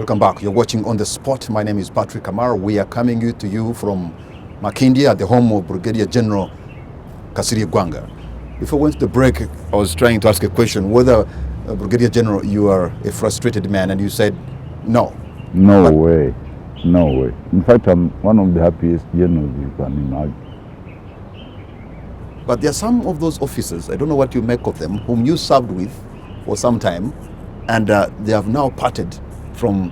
Welcome back. You're watching On The Spot. My name is Patrick Kamara. We are coming to you from Makindye at the home of Brigadier General Kasirye Gwanga. Before we went to the break, I was trying to ask a question whether, Brigadier General, you are a frustrated man, and you said no. No way. No way. In fact, I'm one of the happiest generals you can imagine. But there are some of those officers, I don't know what you make of them, whom you served with for some time, and they have now parted from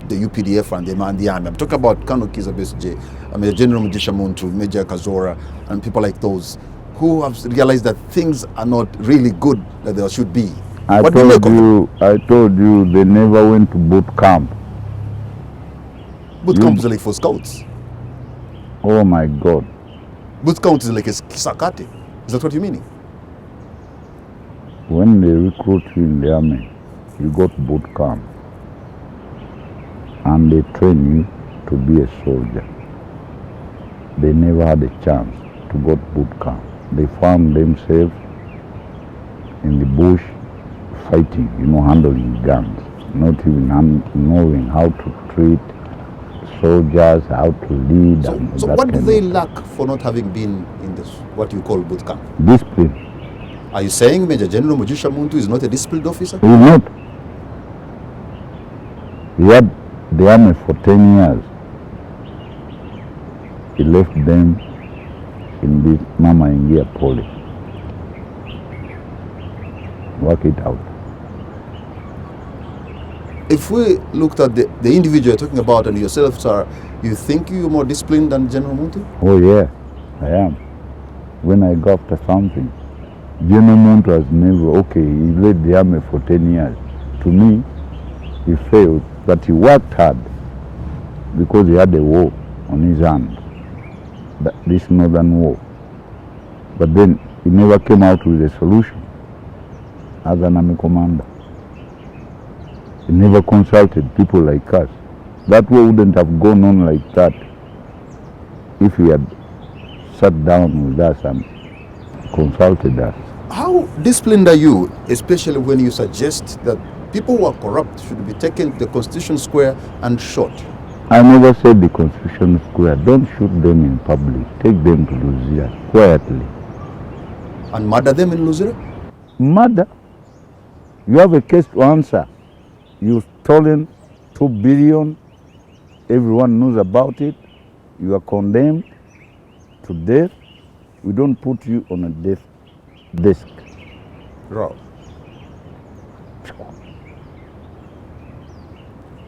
the UPDF and the army. I'm talking about Colonel Kizza Besigye, Major General Mugisha Muntu, Major Kazora, and people like those who have realized that things are not really good that they should be. I told you they never went to boot camp. Boot camp is like for scouts. Oh my God. Boot camp is like a sakate. Is that what you mean? When they recruit you in the army, you go to boot camp. And they train you to be a soldier. They never had a chance to go to boot camp. They found themselves in the bush fighting, handling guns, not even knowing how to treat soldiers, how to lead. So what do they lack for not having been in this, what you call boot camp? Discipline. Are you saying Major General Mugisha Muntu is not a disciplined officer? He's not. He had the army for 10 years. He left them in this Mama Ingia Poly. Work it out. If we looked at the individual you're talking about and yourself, sir, you think you're more disciplined than General Muntu? Oh yeah, I am. When I go after something, General Muntu has never, he led the army for 10 years. To me, he failed, but he worked hard because he had a war on his hand, this northern war. But then he never came out with a solution as an army commander. He never consulted people like us. That war wouldn't have gone on like that if he had sat down with us and consulted us. How disciplined are you, especially when you suggest that people who are corrupt should be taken to the Constitution Square and shot? I never said the Constitution Square. Don't shoot them in public. Take them to Luzira quietly. And murder them in Luzira? Murder? You have a case to answer. You've stolen 2 billion. Everyone knows about it. You are condemned to death. We don't put you on a death desk. Raw.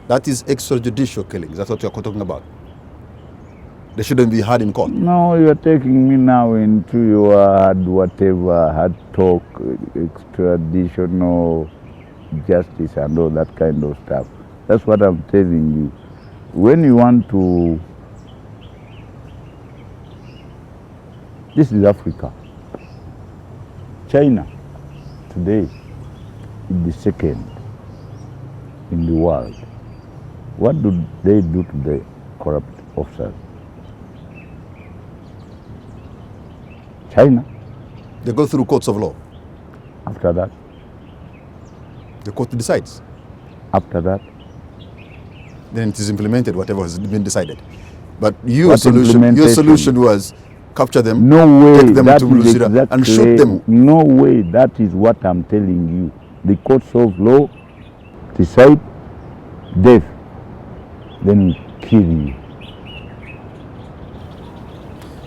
That is extrajudicial killing. That's what you're talking about. They shouldn't be hard in court. No, you're taking me now into your hard talk, extraditional justice and all that kind of stuff. That's what I'm telling you. When you want to... This is Africa. China today is the second in the world. What do they do to the corrupt officers? China. They go through courts of law. After that. The court decides. After that. Then it is implemented, whatever has been decided. But your solution was capture them, take them to Luzira and shoot them. No way, that is what I'm telling you. The courts of law decide death, then we kill you.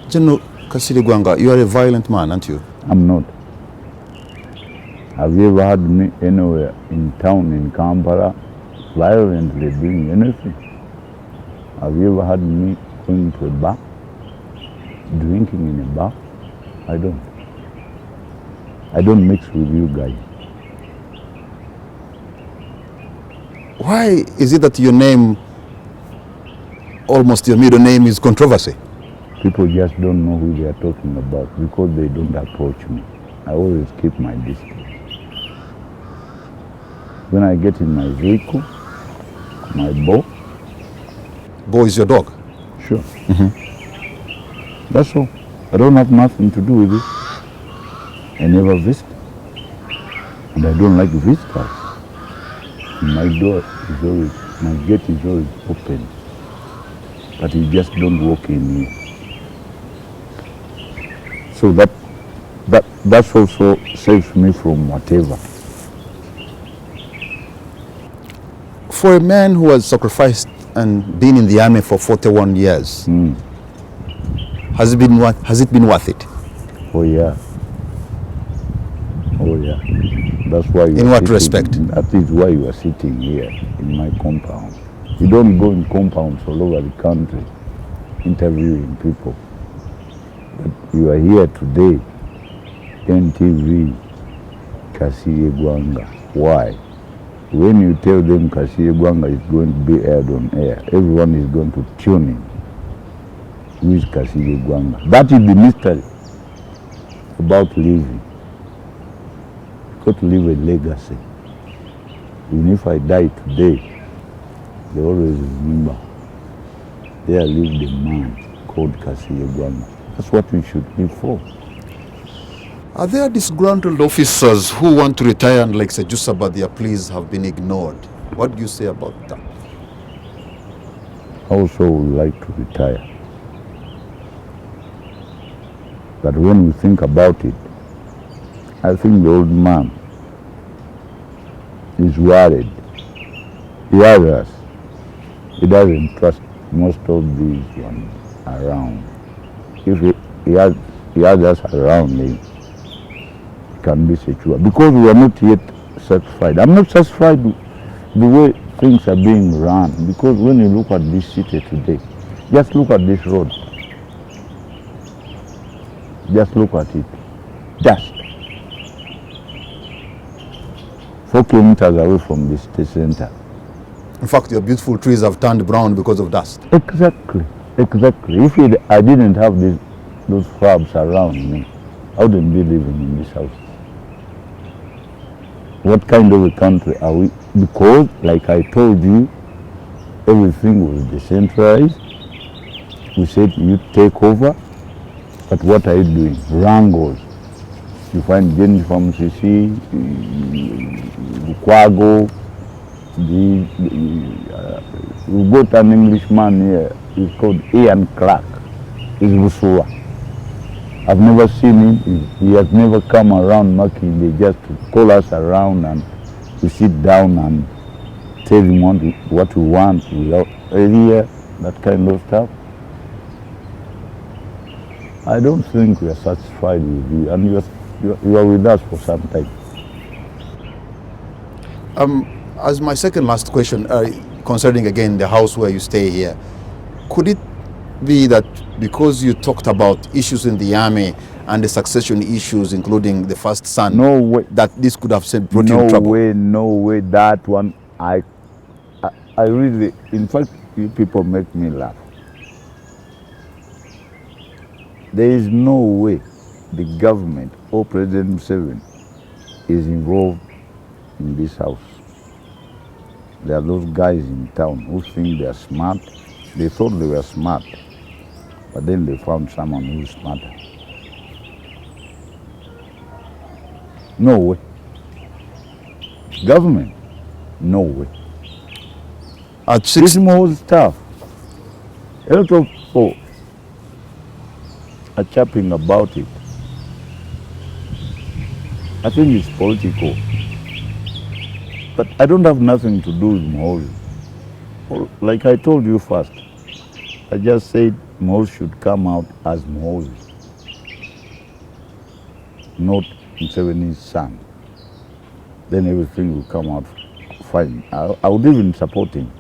General Kasirye Gwanga, you are a violent man, aren't you? I'm not. Have you ever had me anywhere in town in Kampala violently doing anything? Have you ever had me going to a bar, drinking in a bar? I don't. I don't mix with you guys. Why is it that your name, almost your middle name, is controversy? People just don't know who they are talking about because they don't approach me. I always keep my distance. When I get in my vehicle, my Bo. Bo is your dog? Sure. That's all. I don't have nothing to do with it. I never visit. And I don't like visitors. My door is always My gate is always open, but you just don't walk in here. So that's also saves me from whatever. For a man who has sacrificed and been in the army for 41 years, has it been worth it? Oh yeah. Oh yeah. That's why you In are what sitting- respect? That is why you are sitting here in my compound. You don't go in compounds all over the country interviewing people. But you are here today, NTV, Kasirye Gwanga. Why? When you tell them Kasirye Gwanga is going to be aired on air, everyone is going to tune in. Who is Kasirye Gwanga? That is the mystery about living. You've got to leave a legacy. Even if I die today, they always remember there lived a man called Kasirye Gwanga. That's what we should live for. Are there disgruntled officers who want to retire and like Sejusa, but their pleas have been ignored? What do you say about that? I also would like to retire. But when we think about it, I think the old man is worried. He has us. He doesn't trust most of these ones around. If he has us around him, he can be secure. Because we are not yet satisfied. I'm not satisfied with the way things are being run. Because when you look at this city today, just look at this road. Just look at it. Just 4 kilometers away from the city center. In fact, your beautiful trees have turned brown because of dust. Exactly. If I didn't have those shrubs around me, I wouldn't be living in this house. What kind of a country are we? Because, like I told you, everything was decentralized. We said you take over, but what are you doing? Wrangles. You find Jenny from CC, Kwago, we got an Englishman here, he's called Ian Clark. He's Busua. I've never seen him. He has never come around Maki. They just call us around and we sit down and tell him what we want. We hear that kind of stuff. I don't think we are satisfied with you, and you are with us for some time. As my second last question, concerning again the house where you stay here, could it be that because you talked about issues in the army and the succession issues, including the first son, No way. that this could have brought you in trouble? No way. That one, I really, in fact, you people make me laugh. There is no way the government or President Museveni is involved in this house. There are those guys in town who think they are smart. They thought they were smart, but then they found someone who is smarter. No way. Government? No way. At This 6, is more stuff. A lot of people are chapping about it. I think it's political. But I don't have nothing to do with Mohozi. Like I told you first, I just said Mohozi should come out as Mohozi, not Museveni's son. Then everything will come out fine. I would even support him.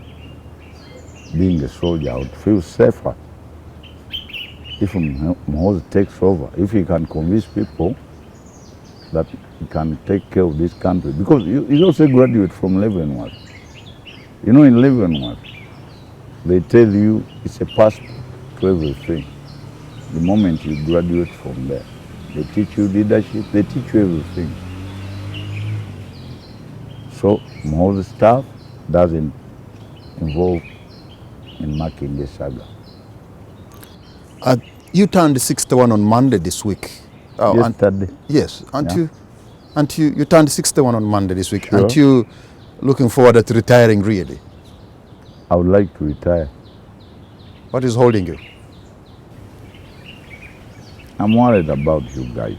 Being a soldier, I would feel safer if Mohozi takes over. If he can convince people that he can take care of this country. Because he's also a graduate from Leavenworth. You know, in Leavenworth, they tell you it's a passport to everything. The moment you graduate from there, they teach you leadership, they teach you everything. So Mohozi stuff doesn't involve in Makinde saga. you turned 61 on Monday this week. Yesterday. Yes, Yeah. you turned 61 on Monday this week. Sure. Aren't you looking forward to retiring really? I would like to retire. What is holding you? I'm worried about you guys.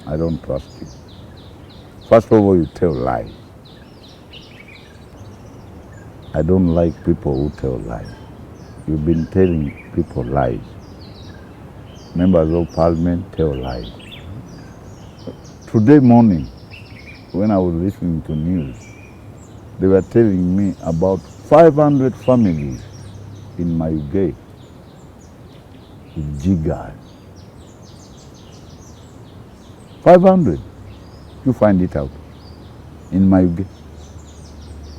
I don't trust you. First of all, you tell lies. I don't like people who tell lies. You've been telling people lies. Members of Parliament tell lies. Today morning, when I was listening to news, they were telling me about 500 families in my gate with jiggers. 500. You find it out in my gate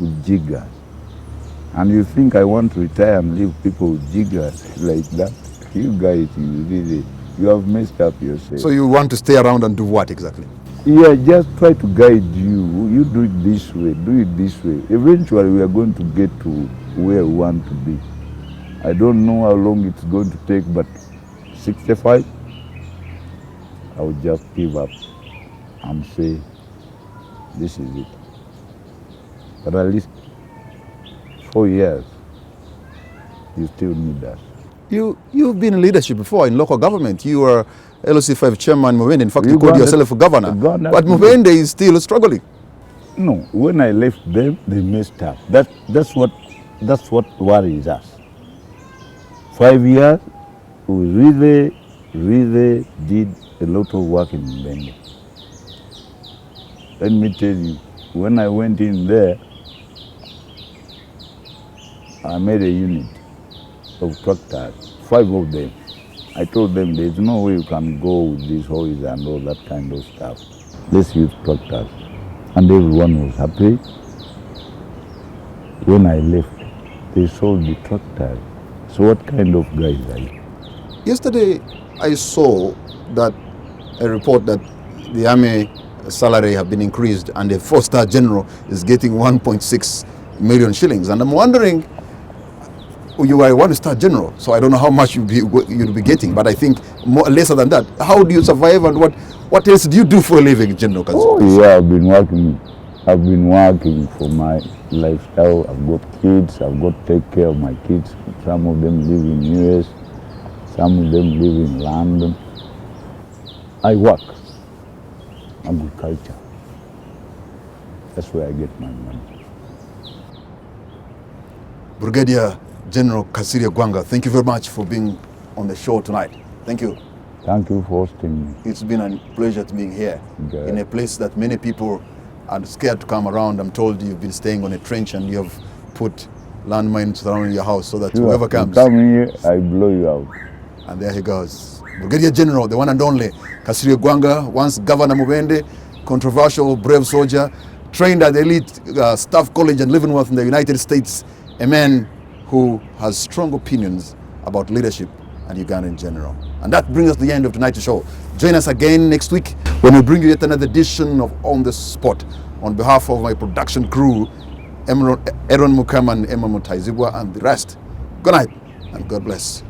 with jiggers. And you think I want to retire and leave people with jiggers like that? You guys, you have messed up yourself. So you want to stay around and do what exactly? Yeah, just try to guide you. You do it this way, do it this way. Eventually we are going to get to where we want to be. I don't know how long it's going to take, but 65, I will just give up and say, this is it. But at least 4 years, you still need us. You've been in leadership before in local government. You were LOC5 chairman, Mubende. In fact, you You called got yourself a governor. governor. But Mubende is still struggling. No, when I left them, they messed up. That's what worries us. 5 years, we really did a lot of work in Gwanga. Let me tell you, when I went in there, I made a unit of tractors, 5 of them. I told them there's no way you can go with these hoes and all that kind of stuff. Let's use tractors. And everyone was happy. When I left, they sold the tractors. So what kind of guys are you? Yesterday, I saw that a report that the army salary have been increased and the 4-star general is getting 1.6 million shillings. And I'm wondering, you are a 1-star general, so I don't know how much you'll be getting, but I think lesser than that. How do you survive, and what else do you do for a living, General Kasirye? Oh yeah, I've been working for my lifestyle. I've got kids, I've got to take care of my kids. Some of them live in US, some of them live in London. I work, agriculture. That's where I get my money. Brigadier General Kasirye Gwanga, thank you very much for being on the show tonight. Thank you. Thank you for hosting me. It's been a pleasure to being here Okay. in a place that many people are scared to come around. I'm told you've been staying on a trench and you have put landmines surrounding your house so that whoever comes. You come here, I blow you out. And there he goes. Brigadier General, the one and only Kasirye Gwanga, once Governor Mubende, controversial, brave soldier, trained at the elite staff college in Leavenworth in the United States, a man who has strong opinions about leadership and Uganda in general. And that brings us to the end of tonight's show. Join us again next week when we bring you yet another edition of On the Spot. On behalf of my production crew, Aaron Mukaman, Emma Mutaizibwa, and the rest, good night and God bless.